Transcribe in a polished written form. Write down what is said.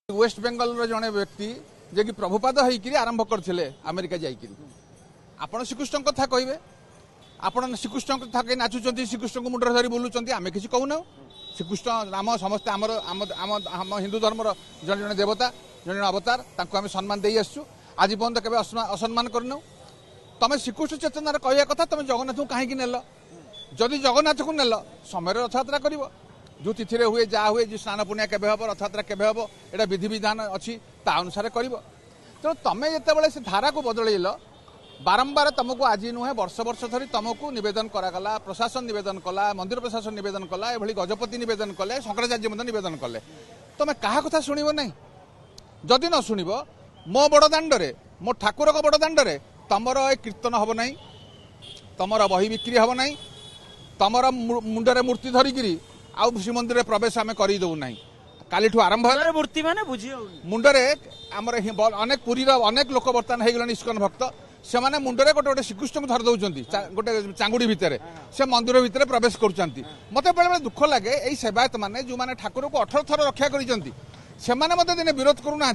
Waste Bengal जड़े व्यक्ति जे कि प्रभुपाद होकर आरंभ करते अमेरिका जाकि आपण श्रीकृष्ण कथा कहे आपण श्रीकृष्ण कथा कहीं नाचुंट श्रीकृष्ण को मुंडर धरी बुलूं आम किसी कहूना श्रीकृष्ण राम समस्ते आम हिंदू धर्म जड़े जड़े देवता जड़े जड़े अवतार आम सम्मान दे आसु आज पर्यटन के असम्मान करना तुम श्रीकृष्ण चेतनार कहवा कथा तुम जगन्नाथ को कहीं नेल जदि जगन्नाथ को नेल समय रथयात्रा कर जो तिथि हुए जहाँ हुए जो स्नान पुण्य के रथयात्रा के यहाँ विधि विधान अच्छी अनुसार कर तेणु तुम जिते से धारा को बदल बारंबार तुमको आज नुहे वर्ष वर्ष धरी तुमको नवेदन करागला प्रशासन नवेदन कला मंदिर प्रशासन नवेदन कला ये गजपति नवेदन कले शंकराचार्य नवेदन कले तुम क्या कथा शुणव ना जदि न शुणव मो बड़दाण्डे मो ठाकुर को बड़दाण्डे तुमर कीर्तन हम ना तुमर बही बिक्री हम ना तुमर मुंडे मूर्ति धरिकी आउ श्रीमंदिर प्रवेश आम करदेव ना काली आरंभ मूर्ति माने बुझी मुंडरे आमर अनेक पुरीर अनेक लोक बर्तमान हो गले इस्कन भक्त से माने मुंडरे गोटे गोटे श्रीकृष्ण को धर दौरान गोटे चांगुड़ी भितर से मंदिर भितर प्रवेश कर मत बेले बेले दुख लगे यही सेवायत मैंने जो मैंने ठाकुर को 18 थर रक्षा कर दिने विरोध करूना।